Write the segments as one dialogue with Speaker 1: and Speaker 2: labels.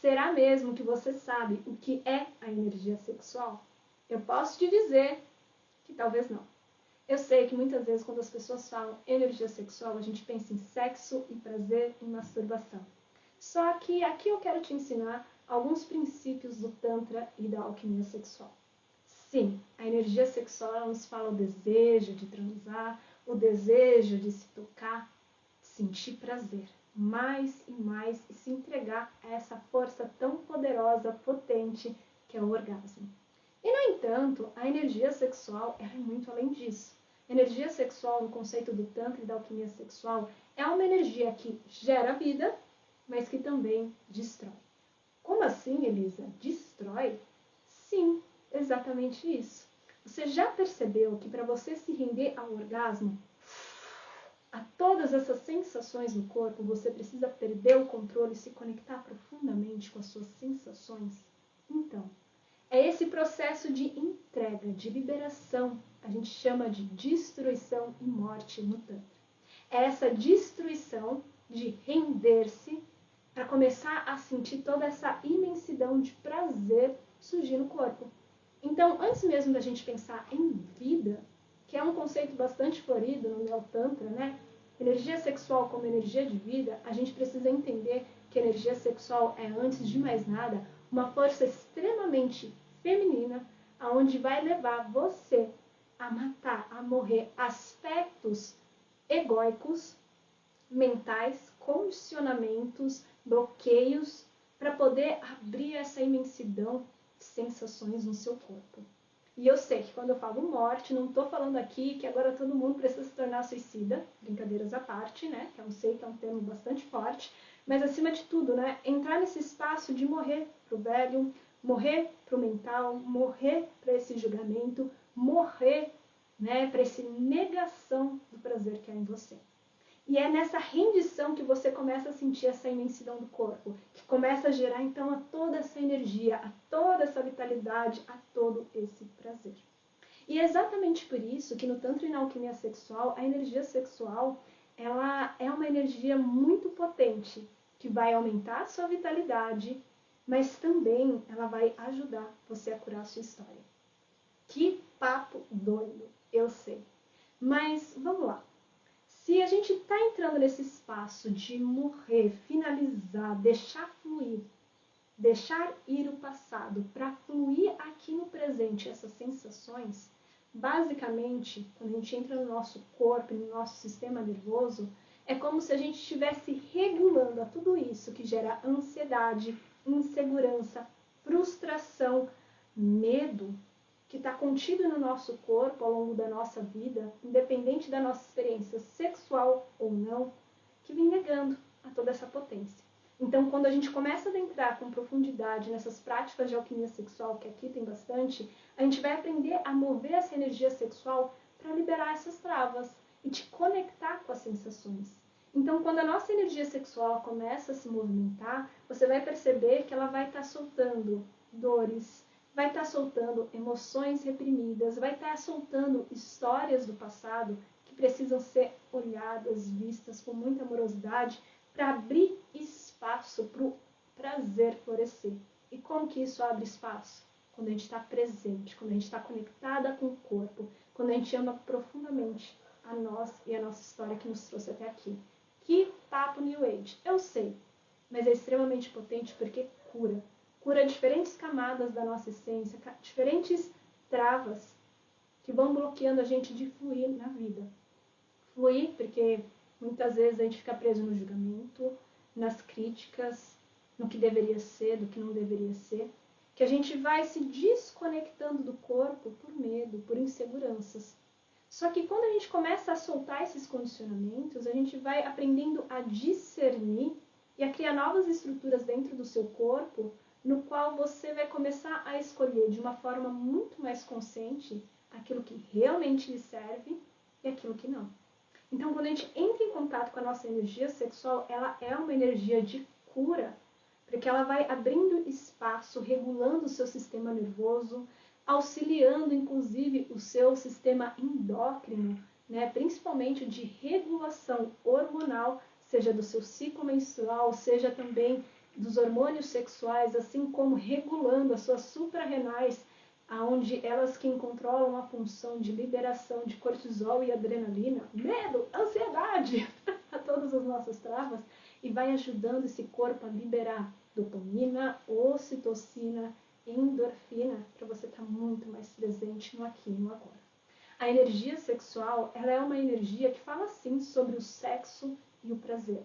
Speaker 1: Será mesmo que você sabe o que é a energia sexual? Eu posso te dizer que talvez não. Eu sei que muitas vezes quando as pessoas falam energia sexual, a gente pensa em sexo e prazer e masturbação. Só que aqui eu quero te ensinar alguns princípios do Tantra e da alquimia sexual. Sim, a energia sexual ela nos fala o desejo de transar, o desejo de se tocar, sentir prazer, mais e se entregar a essa força tão poderosa, potente, que é o orgasmo. E, no entanto, a energia sexual é muito além disso. A energia sexual, no conceito do Tantra e da alquimia sexual, é uma energia que gera vida, mas que também destrói. Como assim, Elisa? Destrói? Sim, exatamente isso. Você já percebeu que para você se render ao orgasmo, a todas essas sensações no corpo, você precisa perder o controle e se conectar profundamente com as suas sensações? Então, é esse processo de entrega, de liberação, a gente chama de destruição e morte no Tantra. É essa destruição de render-se para começar a sentir toda essa imensidão de prazer surgir no corpo. Então, antes mesmo da gente pensar em vida, que é um conceito bastante florido no Neo Tantra, né? Energia sexual como energia de vida, a gente precisa entender que energia sexual é, antes de mais nada, uma força extremamente feminina, aonde vai levar você a matar, a morrer aspectos egóicos, mentais, condicionamentos, bloqueios, para poder abrir essa imensidão de sensações no seu corpo. E eu sei que quando eu falo morte, não estou falando aqui que agora todo mundo precisa se tornar suicida, brincadeiras à parte, né? Que eu sei que é um termo bastante forte, mas acima de tudo, né? Entrar nesse espaço de morrer pro velho, morrer pro mental, morrer para esse julgamento, morrer, né? Para essa negação do prazer que há em você. E é nessa rendição que você começa a sentir essa imensidão do corpo, que começa a gerar então a toda essa energia, a toda essa vitalidade, a todo esse prazer. E é exatamente por isso que no Tantra e na alquimia sexual, a energia sexual ela é uma energia muito potente, que vai aumentar a sua vitalidade, mas também ela vai ajudar você a curar a sua história. Que papo doido, eu sei. Mas vamos lá. Se a gente está entrando nesse espaço de morrer, finalizar, deixar fluir, deixar ir o passado para fluir aqui no presente essas sensações, basicamente, quando a gente entra no nosso corpo, no nosso sistema nervoso, é como se a gente estivesse regulando a tudo isso que gera ansiedade, insegurança, frustração, medo, que está contido no nosso corpo ao longo da nossa vida, independente da nossa experiência sexual ou não, que vem negando a toda essa potência. Então, quando a gente começa a adentrar com profundidade nessas práticas de alquimia sexual, que aqui tem bastante, a gente vai aprender a mover essa energia sexual para liberar essas travas e te conectar com as sensações. Então, quando a nossa energia sexual começa a se movimentar, você vai perceber que ela vai estar soltando dores, vai estar soltando emoções reprimidas, vai estar soltando histórias do passado que precisam ser olhadas, vistas com muita amorosidade para abrir espaço para o prazer florescer. E como que isso abre espaço? Quando a gente está presente, quando a gente está conectada com o corpo, quando a gente ama profundamente a nós e a nossa história que nos trouxe até aqui. Que papo New Age, eu sei, mas é extremamente potente porque cura. Cura diferentes camadas da nossa essência, diferentes travas que vão bloqueando a gente de fluir na vida. Fluir porque muitas vezes a gente fica preso no julgamento, nas críticas, no que deveria ser, do que não deveria ser, que a gente vai se desconectando do corpo por medo, por inseguranças. Só que quando a gente começa a soltar esses condicionamentos, a gente vai aprendendo a discernir e a criar novas estruturas dentro do seu corpo, no qual você vai começar a escolher de uma forma muito mais consciente aquilo que realmente lhe serve e aquilo que não. Então, quando a gente entra em contato com a nossa energia sexual, ela é uma energia de cura, porque ela vai abrindo espaço, regulando o seu sistema nervoso, auxiliando, inclusive, o seu sistema endócrino, né, principalmente de regulação hormonal, seja do seu ciclo menstrual, seja também dos hormônios sexuais, assim como regulando as suas suprarrenais, onde elas quem controlam a função de liberação de cortisol e adrenalina, medo, ansiedade, a todas as nossas travas, e vai ajudando esse corpo a liberar dopamina, ocitocina, endorfina, para você estar muito mais presente no aqui e no agora. A energia sexual, ela é uma energia que fala sim sobre o sexo e o prazer,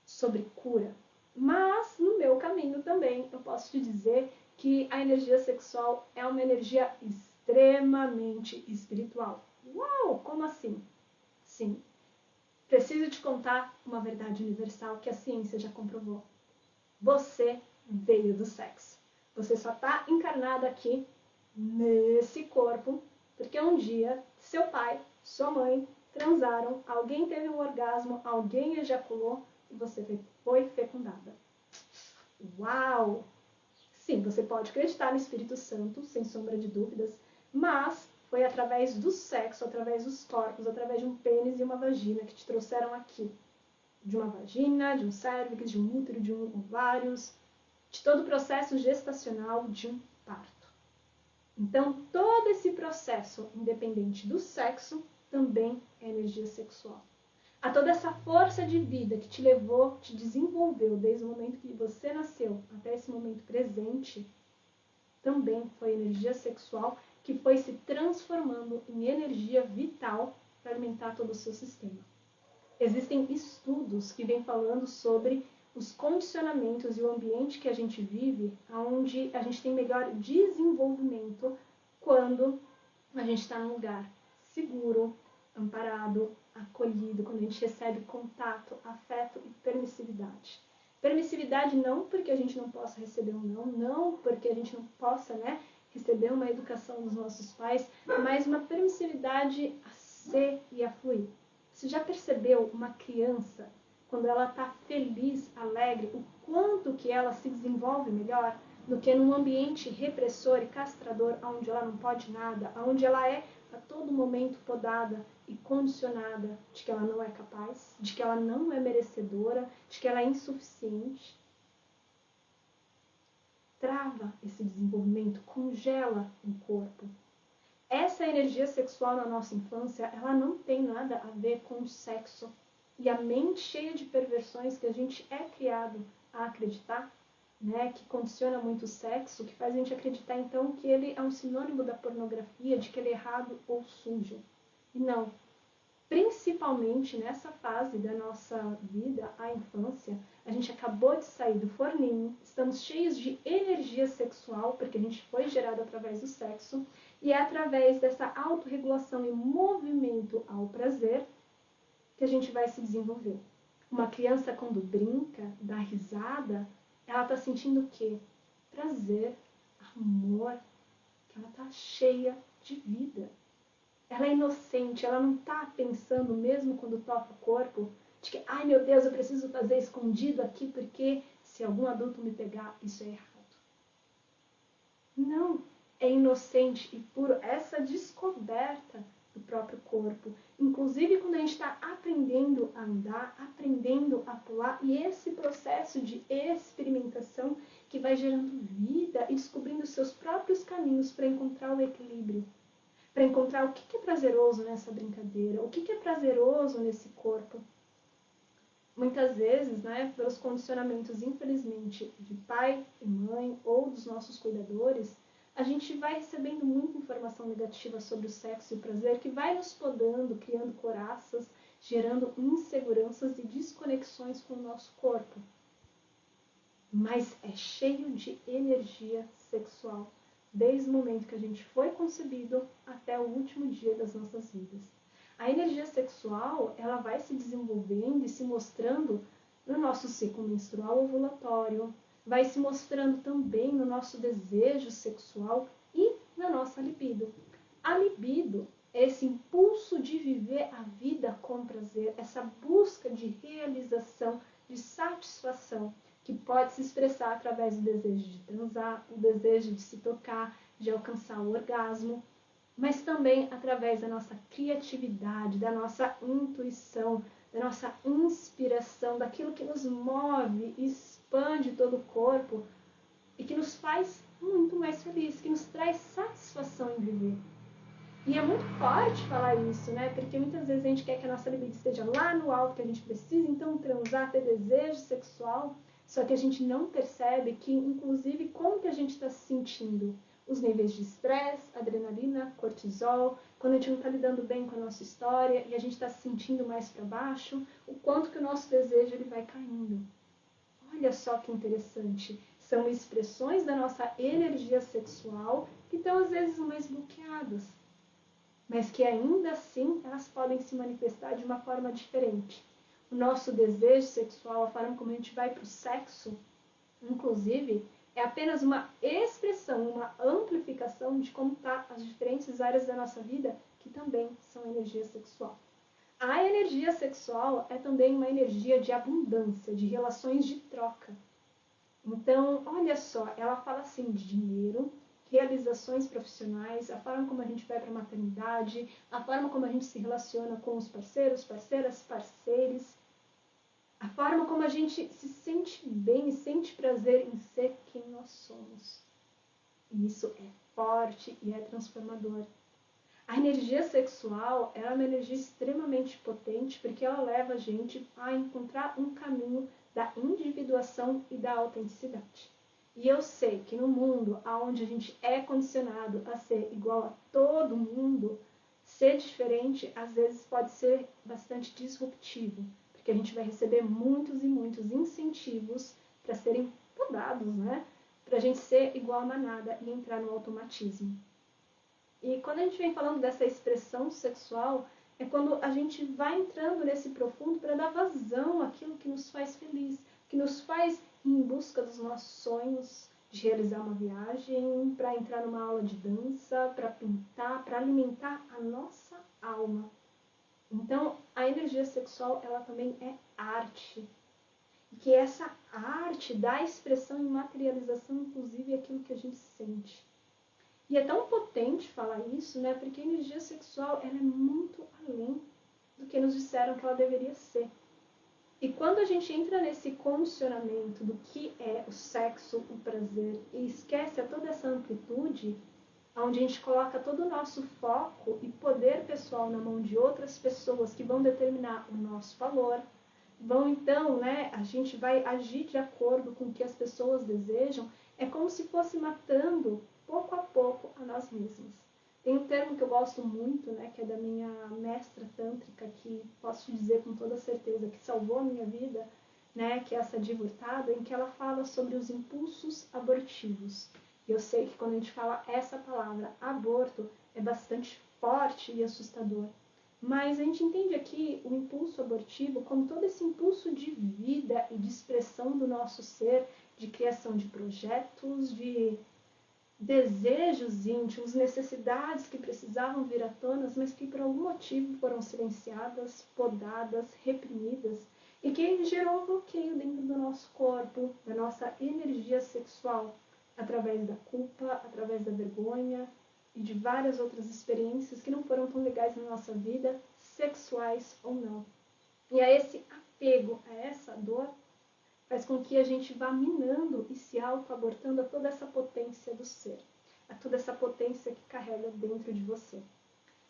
Speaker 1: sobre cura. Mas no meu caminho também eu posso te dizer que a energia sexual é uma energia extremamente espiritual. Uau, como assim? Sim, preciso te contar uma verdade universal que a ciência já comprovou. Você veio do sexo. Você só está encarnada aqui, nesse corpo, porque um dia seu pai, sua mãe transaram, alguém teve um orgasmo, alguém ejaculou e você foi fecundada. Uau! Sim, você pode acreditar no Espírito Santo, sem sombra de dúvidas, mas foi através do sexo, através dos corpos, através de um pênis e uma vagina que te trouxeram aqui. De uma vagina, de um cérvix, de um útero, de um ovários, de todo o processo gestacional de um parto. Então, todo esse processo, independente do sexo, também é energia sexual. A toda essa força de vida que te levou, te desenvolveu desde o momento que você nasceu até esse momento presente, também foi energia sexual que foi se transformando em energia vital para alimentar todo o seu sistema. Existem estudos que vêm falando sobre os condicionamentos e o ambiente que a gente vive, onde a gente tem melhor desenvolvimento quando a gente está num lugar seguro, amparado, acolhido, quando a gente recebe contato, afeto e permissividade. Permissividade não porque a gente não possa receber um não porque a gente não possa, receber uma educação dos nossos pais, mas uma permissividade a ser e a fluir. Você já percebeu uma criança, quando ela está feliz, alegre, o quanto que ela se desenvolve melhor do que num ambiente repressor e castrador, onde ela não pode nada, onde ela é a todo momento podada e condicionada de que ela não é capaz, de que ela não é merecedora, de que ela é insuficiente. Trava esse desenvolvimento, congela o corpo. Essa energia sexual na nossa infância, ela não tem nada a ver com o sexo. E a mente cheia de perversões que a gente é criado a acreditar, que condiciona muito o sexo, que faz a gente acreditar então que ele é um sinônimo da pornografia, de que ele é errado ou sujo. E não. Principalmente nessa fase da nossa vida, a infância, a gente acabou de sair do forninho, estamos cheios de energia sexual, porque a gente foi gerado através do sexo, e é através dessa autorregulação e movimento ao prazer que a gente vai se desenvolver. Uma criança, quando brinca, dá risada, ela está sentindo o quê? Prazer, amor, que ela está cheia de vida. Ela é inocente, ela não está pensando, mesmo quando toca o corpo, de que, ai meu Deus, eu preciso fazer escondido aqui, porque se algum adulto me pegar, isso é errado. Não, é inocente e puro essa descoberta do próprio corpo. Inclusive quando a gente está aprendendo a andar, aprendendo a pular, e esse processo de experimentação que vai gerando vida e descobrindo os seus próprios caminhos para encontrar o equilíbrio. Para encontrar o que é prazeroso nessa brincadeira, o que é prazeroso nesse corpo. Muitas vezes, pelos condicionamentos, infelizmente, de pai e mãe ou dos nossos cuidadores, a gente vai recebendo muita informação negativa sobre o sexo e o prazer que vai nos podando, criando coraças, gerando inseguranças e desconexões com o nosso corpo. Mas é cheio de energia sexual, desde o momento que a gente foi concebido até o último dia das nossas vidas. A energia sexual, ela vai se desenvolvendo e se mostrando no nosso ciclo menstrual ovulatório, vai se mostrando também no nosso desejo sexual e na nossa libido. A libido é esse impulso de viver a vida com prazer, essa busca de realização, de satisfação, que pode se expressar através do desejo de transar, o desejo de se tocar, de alcançar o orgasmo, mas também através da nossa criatividade, da nossa intuição, da nossa inspiração, daquilo que nos move expande todo o corpo e que nos faz muito mais felizes, que nos traz satisfação em viver. E é muito forte falar isso, né? Porque muitas vezes a gente quer que a nossa libido esteja lá no alto, que a gente precisa então transar, ter desejo sexual, só que a gente não percebe que, inclusive, como que a gente está se sentindo. Os níveis de estresse, adrenalina, cortisol, quando a gente não está lidando bem com a nossa história e a gente está se sentindo mais para baixo, o quanto que o nosso desejo ele vai caindo. Olha só que interessante. São expressões da nossa energia sexual que estão às vezes mais bloqueadas, mas que ainda assim elas podem se manifestar de uma forma diferente. O nosso desejo sexual, a forma como a gente vai para o sexo, inclusive, é apenas uma expressão, uma amplificação de como estão as diferentes áreas da nossa vida que também são energia sexual. A energia sexual é também uma energia de abundância, de relações de troca. Então, olha só, ela fala assim de dinheiro, realizações profissionais, a forma como a gente vai para a maternidade, a forma como a gente se relaciona com os parceiros, parceiras, parceiros, a forma como a gente se sente bem e sente prazer em ser quem nós somos. E isso é forte e é transformador. A energia sexual é uma energia extremamente potente porque ela leva a gente a encontrar um caminho da individuação e da autenticidade. E eu sei que no mundo onde a gente é condicionado a ser igual a todo mundo, ser diferente às vezes pode ser bastante disruptivo, porque a gente vai receber muitos e muitos incentivos para serem podados, né? Para a gente ser igual a manada e entrar no automatismo. E quando a gente vem falando dessa expressão sexual, é quando a gente vai entrando nesse profundo para dar vazão àquilo que nos faz feliz, que nos faz ir em busca dos nossos sonhos, de realizar uma viagem, para entrar numa aula de dança, para pintar, para alimentar a nossa alma. Então, a energia sexual, ela também é arte. E que essa arte dá expressão e materialização, inclusive, àquilo que a gente sente. E é tão potente falar isso, né? Porque a energia sexual ela é muito além do que nos disseram que ela deveria ser. E quando a gente entra nesse condicionamento do que é o sexo, o prazer, e esquece toda essa amplitude, onde a gente coloca todo o nosso foco e poder pessoal na mão de outras pessoas que vão determinar o nosso valor, vão então, né, a gente vai agir de acordo com o que as pessoas desejam, é como se fosse matando pouco a pouco a nós mesmos. Tem um termo que eu gosto muito, né, que é da minha mestra tântrica, que posso dizer com toda certeza que salvou a minha vida, né, que é essa Diva Hurtado, em que ela fala sobre os impulsos abortivos. E eu sei que quando a gente fala essa palavra, aborto, é bastante forte e assustador. Mas a gente entende aqui o impulso abortivo como todo esse impulso de vida e de expressão do nosso ser, de criação de projetos, de desejos íntimos, necessidades que precisavam vir à tona, mas que por algum motivo foram silenciadas, podadas, reprimidas, e que gerou um bloqueio dentro do nosso corpo, da nossa energia sexual, através da culpa, através da vergonha e de várias outras experiências que não foram tão legais na nossa vida, sexuais ou não. E a esse apego a essa dor faz com que a gente vá minando e se auto-abortando a toda essa potência do ser, a toda essa potência que carrega dentro de você.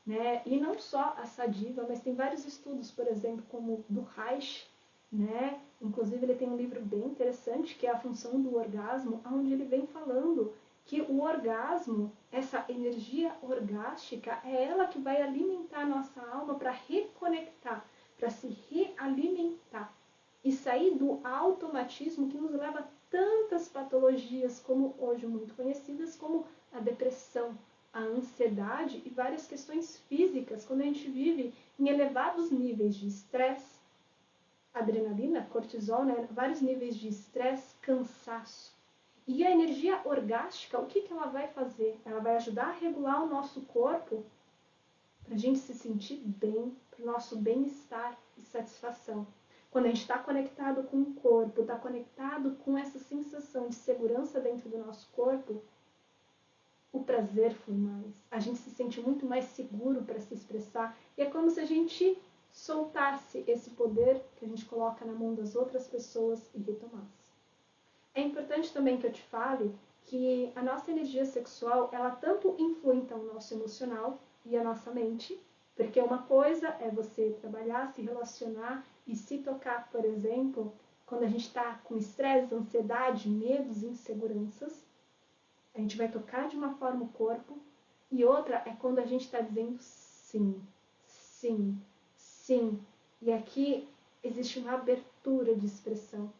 Speaker 1: Né? E não só a sadiva, mas tem vários estudos, por exemplo, como o do Reich, né? Inclusive ele tem um livro bem interessante, que é A Função do Orgasmo, onde ele vem falando que o orgasmo, essa energia orgástica, é ela que vai alimentar a nossa alma para reconectar, para se realimentar e sair do automatismo que nos leva a tantas patologias, como hoje muito conhecidas, como a depressão, a ansiedade e várias questões físicas, quando a gente vive em elevados níveis de estresse, adrenalina, cortisol, né? Vários níveis de estresse, cansaço. E a energia orgástica, o que ela vai fazer? Ela vai ajudar a regular o nosso corpo para a gente se sentir bem, para o nosso bem-estar e satisfação. Quando a gente está conectado com o corpo, está conectado com essa sensação de segurança dentro do nosso corpo, o prazer flui mais. A gente se sente muito mais seguro para se expressar. E é como se a gente soltasse esse poder que a gente coloca na mão das outras pessoas e retomasse. é importante também que eu te fale que a nossa energia sexual, ela tanto influi então o nosso emocional e a nossa mente, porque uma coisa é você trabalhar, se relacionar e se tocar, por exemplo, quando a gente está com estresse, ansiedade, medos, inseguranças, a gente vai tocar de uma forma o corpo, e outra é quando a gente está dizendo sim, sim, sim. E aqui existe uma abertura de expressão.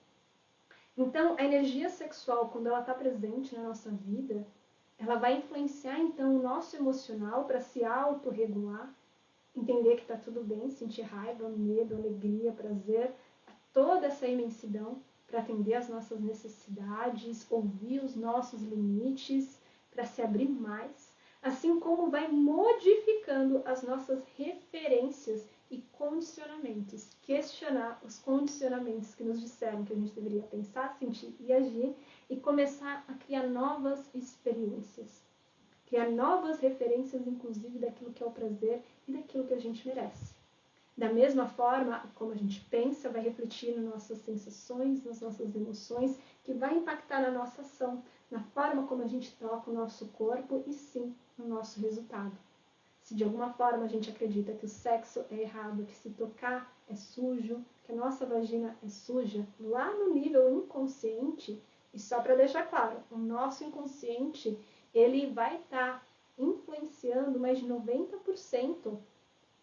Speaker 1: Então, a energia sexual, quando ela está presente na nossa vida, ela vai influenciar, então, o nosso emocional para se autorregular, entender que está tudo bem, sentir raiva, medo, alegria, prazer, toda essa imensidão para atender às nossas necessidades, ouvir os nossos limites, para se abrir mais, assim como vai modificando as nossas referências e condicionamentos, questionar os condicionamentos que nos disseram que a gente deveria pensar, sentir e agir e começar a criar novas experiências, criar novas referências, inclusive daquilo que é o prazer e daquilo que a gente merece. Da mesma forma, como a gente pensa, vai refletir nas nossas sensações, nas nossas emoções, que vai impactar na nossa ação, na forma como a gente toca o nosso corpo e sim, no nosso resultado. Se de alguma forma a gente acredita que o sexo é errado, que se tocar é sujo, que a nossa vagina é suja, lá no nível inconsciente, e só para deixar claro, o nosso inconsciente, ele vai estar influenciando mais de 90%,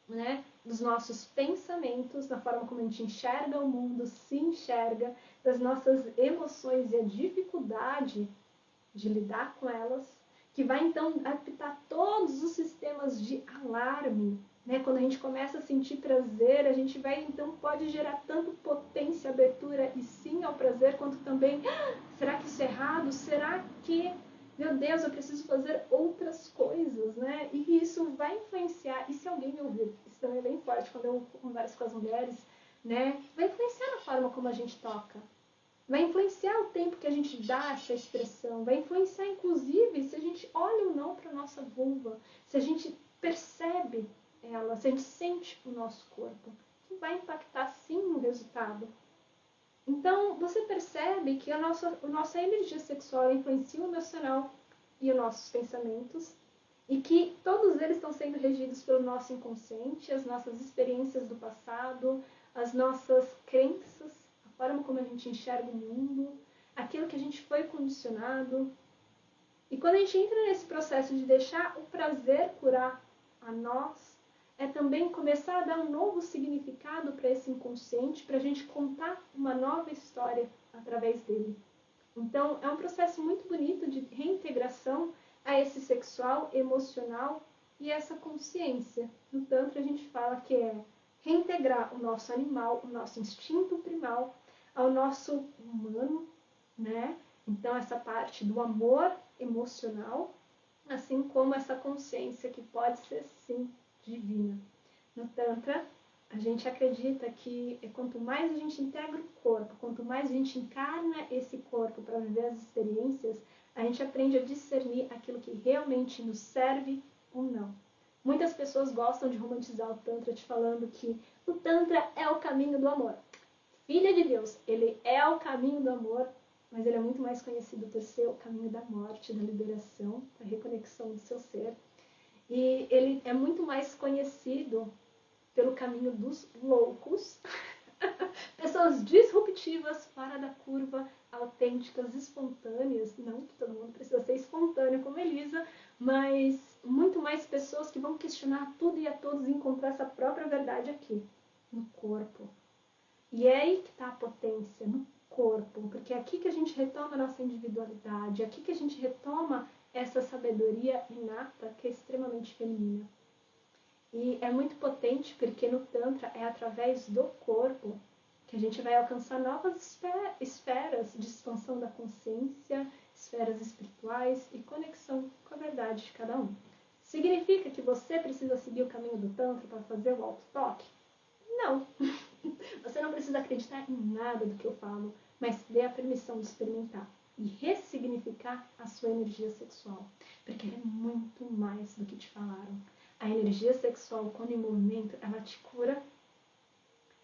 Speaker 1: né, dos nossos pensamentos, da forma como a gente enxerga o mundo, se enxerga, das nossas emoções e a dificuldade de lidar com elas, que vai então apitar todos os sistemas de alarme, né? Quando a gente começa a sentir prazer, a gente vai então pode gerar tanto potência, abertura e sim ao prazer, quanto também, será que isso é errado? Será que, meu Deus, eu preciso fazer outras coisas, né? E isso vai influenciar, e se alguém me ouvir, isso também é bem forte quando eu converso com as mulheres, né? Vai influenciar na forma como a gente toca. Vai influenciar o tempo que a gente dá essa expressão, vai influenciar inclusive se a gente olha ou não para a nossa vulva, se a gente percebe ela, se a gente sente o nosso corpo, que vai impactar sim no resultado. Então, você percebe que a nossa energia sexual influencia o emocional e os nossos pensamentos, e que todos eles estão sendo regidos pelo nosso inconsciente, as nossas experiências do passado, as nossas crenças, a forma como a gente enxerga o mundo, aquilo que a gente foi condicionado. E quando a gente entra nesse processo de deixar o prazer curar a nós, é também começar a dar um novo significado para esse inconsciente, para a gente contar uma nova história através dele. Então, é um processo muito bonito de reintegração a esse sexual, emocional e essa consciência. No Tantra, a gente fala que é reintegrar o nosso animal, o nosso instinto primal, ao nosso humano, né? Então, essa parte do amor emocional, assim como essa consciência que pode ser, sim, divina. No Tantra, a gente acredita que quanto mais a gente integra o corpo, quanto mais a gente encarna esse corpo para viver as experiências, a gente aprende a discernir aquilo que realmente nos serve ou não. Muitas pessoas gostam de romantizar o Tantra te falando que o Tantra é o caminho do amor. Filha de Deus, ele é o caminho do amor, mas ele é muito mais conhecido por ser o caminho da morte, da liberação, da reconexão do seu ser. E ele é muito mais conhecido pelo caminho dos loucos, pessoas disruptivas, fora da curva, autênticas, espontâneas. Não que todo mundo precisa ser espontâneo como Elisa, mas muito mais pessoas que vão questionar tudo e a todos e encontrar essa própria verdade aqui, no corpo. E é aí que está a potência, no corpo, porque é aqui que a gente retoma a nossa individualidade, é aqui que a gente retoma essa sabedoria inata que é extremamente feminina. E é muito potente porque no Tantra é através do corpo que a gente vai alcançar novas esferas de expansão da consciência, esferas espirituais e conexão com a verdade de cada um. Significa que você precisa seguir o caminho do Tantra para fazer o auto-toque? Não. Você não precisa acreditar em nada do que eu falo, mas dê a permissão de experimentar e ressignificar a sua energia sexual, porque ela é muito mais do que te falaram. A energia sexual, quando em movimento, ela te cura,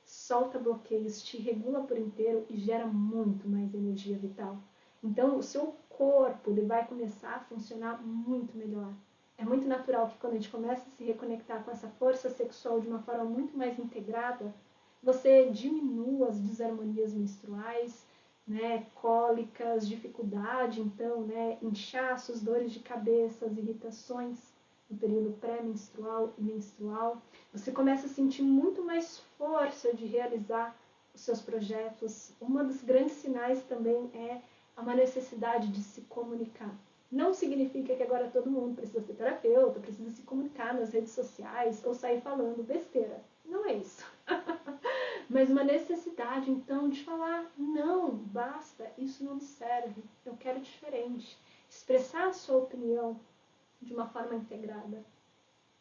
Speaker 1: solta bloqueios, te regula por inteiro e gera muito mais energia vital. Então, o seu corpo ele vai começar a funcionar muito melhor. É muito natural que quando a gente começa a se reconectar com essa força sexual de uma forma muito mais integrada, você diminua as desarmonias menstruais, né, cólicas, dificuldade, então, né, inchaços, dores de cabeça, irritações no período pré-menstrual e menstrual. Você começa a sentir muito mais força de realizar os seus projetos. Um dos grandes sinais também é uma necessidade de se comunicar. Não significa que agora todo mundo precisa ser terapeuta, precisa se comunicar nas redes sociais ou sair falando besteira. Não é isso. Mas uma necessidade, então, de falar, não, basta, isso não me serve, eu quero diferente. Expressar a sua opinião de uma forma integrada.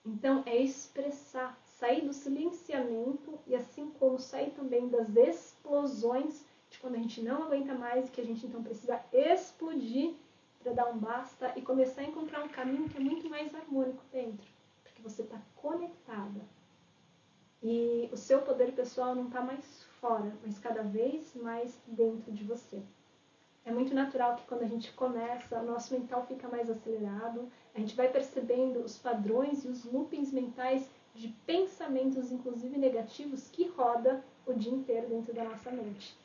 Speaker 1: Então, é expressar, sair do silenciamento e assim como sair também das explosões de quando a gente não aguenta mais e que a gente então precisa explodir para dar um basta e começar a encontrar um caminho que é muito mais harmônico dentro, porque você está conectada. E o seu poder pessoal não está mais fora, mas cada vez mais dentro de você. É muito natural que quando a gente começa, o nosso mental fica mais acelerado, a gente vai percebendo os padrões e os loopings mentais de pensamentos, inclusive negativos, que roda o dia inteiro dentro da nossa mente.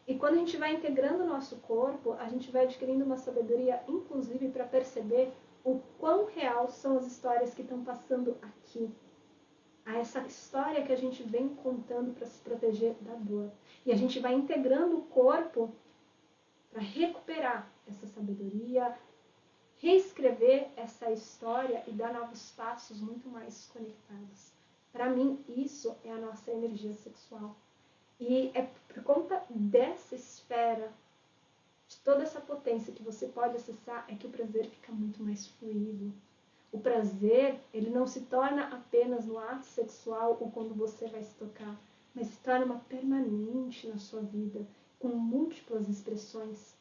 Speaker 1: E quando a gente vai integrando o nosso corpo, a gente vai adquirindo uma sabedoria, inclusive, para perceber o quão real são as histórias que estão passando aqui. A essa história que a gente vem contando para se proteger da dor. E a gente vai integrando o corpo para recuperar essa sabedoria, reescrever essa história e dar novos passos muito mais conectados. Para mim, isso é a nossa energia sexual. E é por conta dessa esfera, de toda essa potência que você pode acessar, é que o prazer fica muito mais fluido. O prazer, ele não se torna apenas no ato sexual ou quando você vai se tocar, mas se torna uma permanente na sua vida, com múltiplas expressões.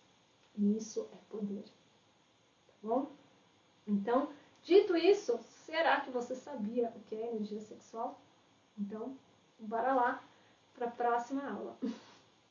Speaker 1: E isso é poder. Tá bom? Então, dito isso, será que você sabia o que é energia sexual? Então, bora lá para a próxima aula.